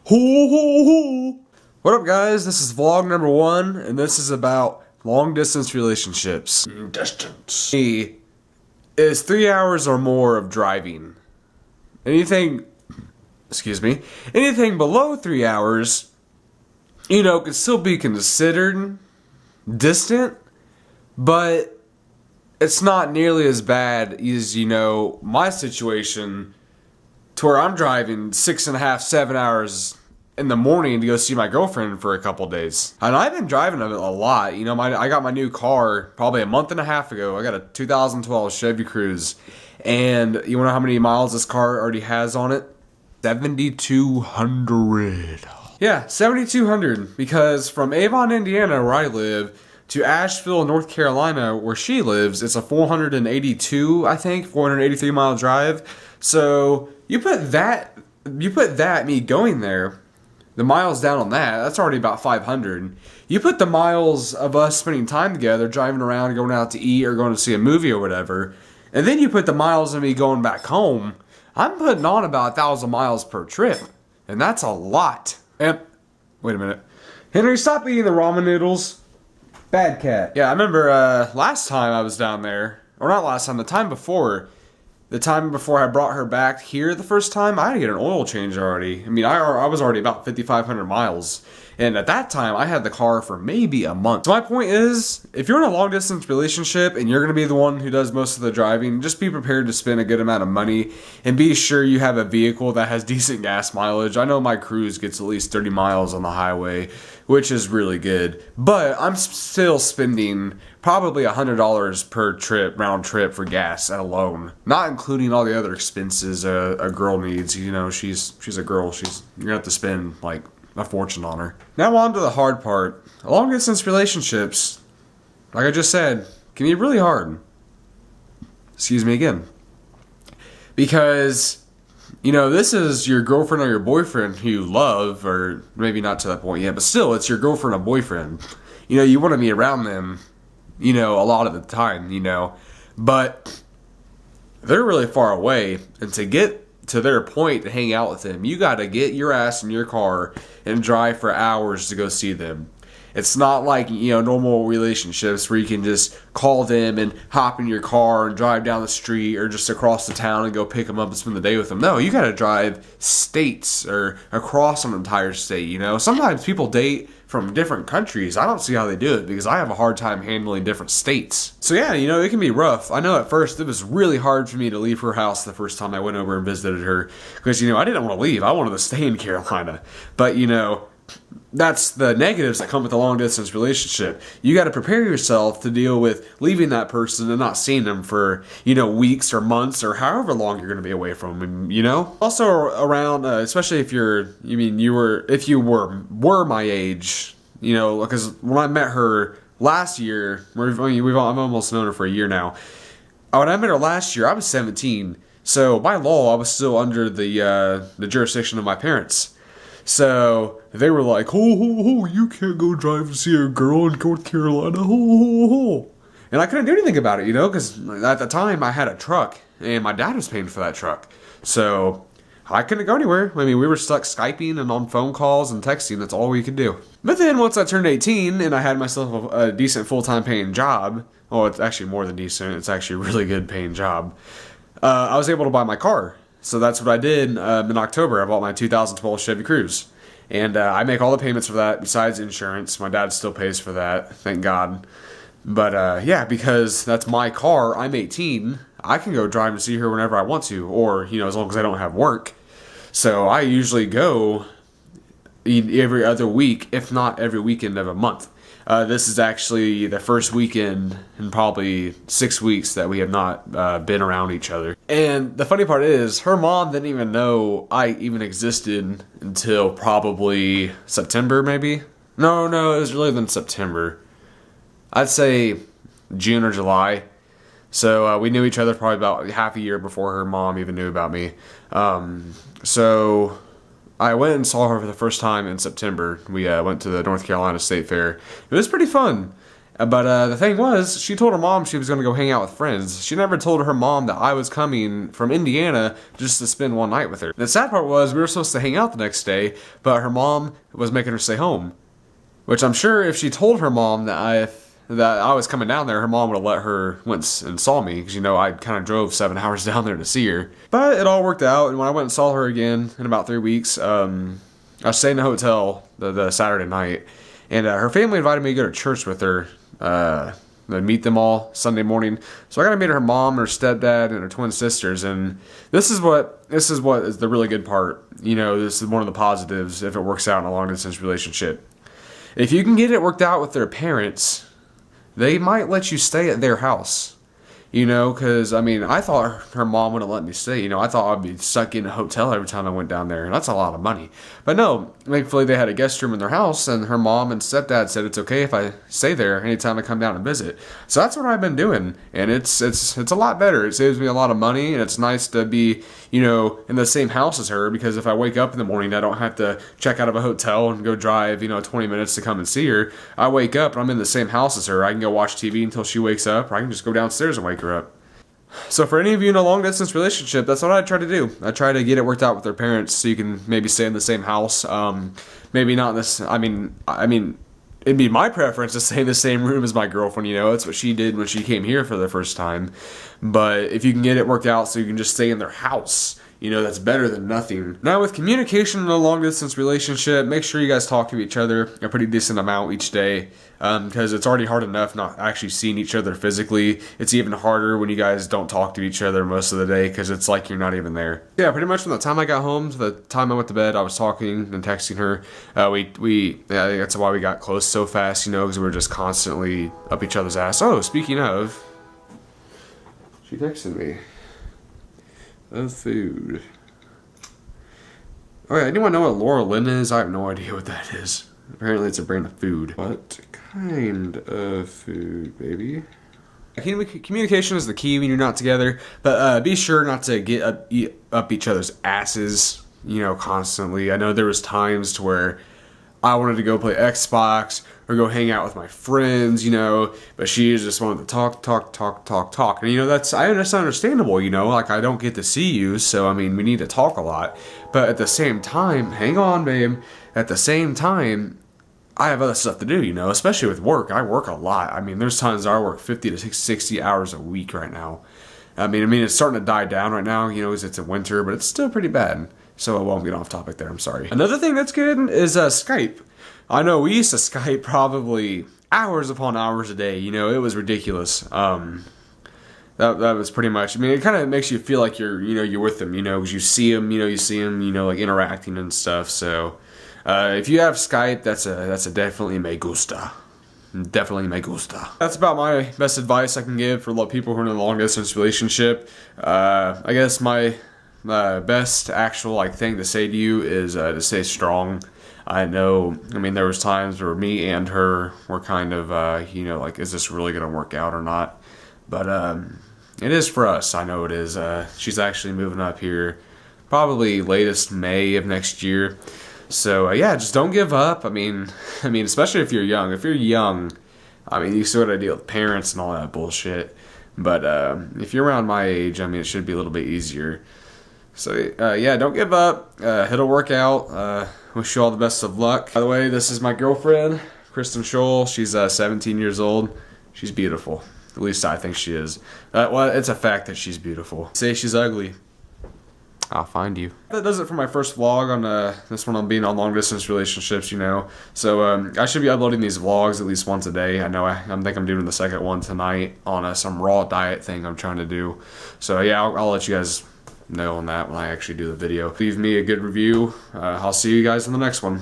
Ho, ho, ho. What up, guys? This is vlog number 1, and this is about long distance relationships. Distance is 3 hours or more of driving. Anything below 3 hours, could still be considered distant, but it's not nearly as bad as, my situation, to where I'm driving 6.5, 7 hours in the morning to go see my girlfriend for a couple days. And I've been driving a lot. I got my new car probably a month and a half ago. I got a 2012 Chevy Cruze. And you wanna know how many miles this car already has on it? 7,200. Yeah, 7,200. Because from Avon, Indiana, where I live, to Asheville, North Carolina, where she lives, it's a 483 mile drive. So you put that, me going there, the miles down on that's already about 500. You put the miles of us spending time together, driving around, going out to eat, or going to see a movie or whatever, and then you put the miles of me going back home, I'm putting on about 1,000 miles per trip. And that's a lot. And, wait a minute. Henry, stop eating the ramen noodles. Bad cat. Yeah, I remember last time I was down there, or not last time, the time before I brought her back here the first time, I had to get an oil change already. I was already about 5,500 miles. And at that time, I had the car for maybe a month. So my point is, if you're in a long distance relationship and you're going to be the one who does most of the driving, just be prepared to spend a good amount of money and be sure you have a vehicle that has decent gas mileage. I know my Cruze gets at least 30 miles on the highway, which is really good. But I'm still spending probably $100 per trip, round trip, for gas alone. Not including all the other expenses a girl needs. She's a girl. You're going to have to spend like a fortune on her. Now on to the hard part. Long distance relationships, like I just said, can be really hard. Excuse me again. Because, this is your girlfriend or your boyfriend who you love, or maybe not to that point yet, but still, it's your girlfriend or boyfriend. You want to be around them, a lot of the time, but they're really far away, and to get to their point to hang out with them, you got to get your ass in your car and drive for hours to go see them. It's not like, normal relationships where you can just call them and hop in your car and drive down the street or just across the town and go pick them up and spend the day with them. No, you got to drive states or across an entire state, Sometimes people date from different countries. I don't see how they do it because I have a hard time handling different states. So yeah, it can be rough. I know at first it was really hard for me to leave her house the first time I went over and visited her because, I didn't want to leave. I wanted to stay in Carolina. But, that's the negatives that come with a long distance relationship. You got to prepare yourself to deal with leaving that person and not seeing them for, weeks or months or however long you're going to be away from them, Also around, especially if you were my age, because when I met her last year, I've almost known her for a year now. When I met her last year, I was 17. So by law, I was still under the jurisdiction of my parents. So they were like, you can't go drive to see a girl in North Carolina, And I couldn't do anything about it, because at the time I had a truck and my dad was paying for that truck. So I couldn't go anywhere. We were stuck Skyping and on phone calls and texting. That's all we could do. But then once I turned 18 and I had myself a decent full-time paying job, it's actually more than decent. It's actually a really good paying job. I was able to buy my car. So that's what I did in October. I bought my 2012 Chevy Cruze. And I make all the payments for that besides insurance. My dad still pays for that, thank God. But because that's my car, I'm 18, I can go drive and see her whenever I want to. Or, as long as I don't have work. So I usually go every other week, if not every weekend of a month. This is actually the first weekend in probably 6 weeks that we have not been around each other. And the funny part is, her mom didn't even know I even existed until probably September, maybe? No, it was earlier than September. I'd say June or July. So we knew each other probably about half a year before her mom even knew about me. So I went and saw her for the first time in September. We went to the North Carolina State Fair. It was pretty fun. But the thing was, she told her mom she was going to go hang out with friends. She never told her mom that I was coming from Indiana just to spend one night with her. The sad part was we were supposed to hang out the next day, but her mom was making her stay home. Which I'm sure if she told her mom that I was coming down there, her mom would have let her went and saw me, because I kind of drove 7 hours down there to see her. But it all worked out, and when I went and saw her again in about 3 weeks, I stayed in a hotel the Saturday night, and her family invited me to go to church with her, meet them all Sunday morning. So I got to meet her mom, her stepdad, and her twin sisters, and this is what is the really good part. This is one of the positives if it works out in a long distance relationship. If you can get it worked out with their parents, they might let you stay at their house. Because, I thought her mom wouldn't let me stay. I thought I'd be stuck in a hotel every time I went down there, and that's a lot of money. But no, thankfully they had a guest room in their house, and her mom and stepdad said it's okay if I stay there anytime I come down and visit. So that's what I've been doing, and it's a lot better. It saves me a lot of money, and it's nice to be, in the same house as her, because if I wake up in the morning, I don't have to check out of a hotel and go drive, 20 minutes to come and see her. I wake up, and I'm in the same house as her. I can go watch TV until she wakes up, or I can just go downstairs and wake her up. So for any of you in a long distance relationship, that's what I try to do. I try to get it worked out with their parents so you can maybe stay in the same house. Maybe not in this. I mean, it'd be my preference to stay in the same room as my girlfriend. That's what she did when she came here for the first time. But if you can get it worked out so you can just stay in their house, that's better than nothing. Now, with communication in a long distance relationship, make sure you guys talk to each other a pretty decent amount each day, because it's already hard enough not actually seeing each other physically. It's even harder when you guys don't talk to each other most of the day, because it's like you're not even there. Yeah, pretty much from the time I got home to the time I went to bed, I was talking and texting her. Yeah, that's why we got close so fast, because we were just constantly up each other's ass. Oh, speaking of, she texted me. Of food. Oh yeah, anyone know what Laura Lynn is? I have no idea what that is. Apparently it's a brand of food. What kind of food, baby? Communication is the key when you're not together, but be sure not to get up each other's asses, constantly. I know there was times to where I wanted to go play Xbox or go hang out with my friends, but she just wanted to talk. And, that's understandable, like I don't get to see you, so, we need to talk a lot. But at the same time, hang on, babe, at the same time, I have other stuff to do, especially with work. I work a lot. There's times I work 50 to 60 hours a week right now. It's starting to die down right now, because it's a winter, but it's still pretty bad. So I won't get off topic there, I'm sorry. Another thing that's good is Skype. I know we used to Skype probably hours upon hours a day. It was ridiculous. That was pretty much. It kind of makes you feel like you're with them. Because you see them. Like interacting and stuff. So if you have Skype, that's a definitely me gusta. Definitely me gusta. That's about my best advice I can give for people who are in a long distance relationship. I guess my best actual thing to say to you is to stay strong. I know, there was times where me and her were kind of, is this really going to work out or not? But it is for us. I know it is. She's actually moving up here probably latest May of next year. So, just don't give up. Especially if you're young. If you're young, you still got to deal with parents and all that bullshit. But if you're around my age, it should be a little bit easier. So, don't give up. It'll work out. Wish you all the best of luck. By the way, this is my girlfriend, Kristen Scholl. She's 17 years old. She's beautiful. At least I think she is. It's a fact that she's beautiful. Say she's ugly, I'll find you. That does it for my first vlog on this one on being on long distance relationships, So I should be uploading these vlogs at least once a day. I know I think I'm doing the second one tonight on some raw diet thing I'm trying to do. So I'll let you guys know on that when I actually do the video. Leave me a good review. I'll see you guys in the next one.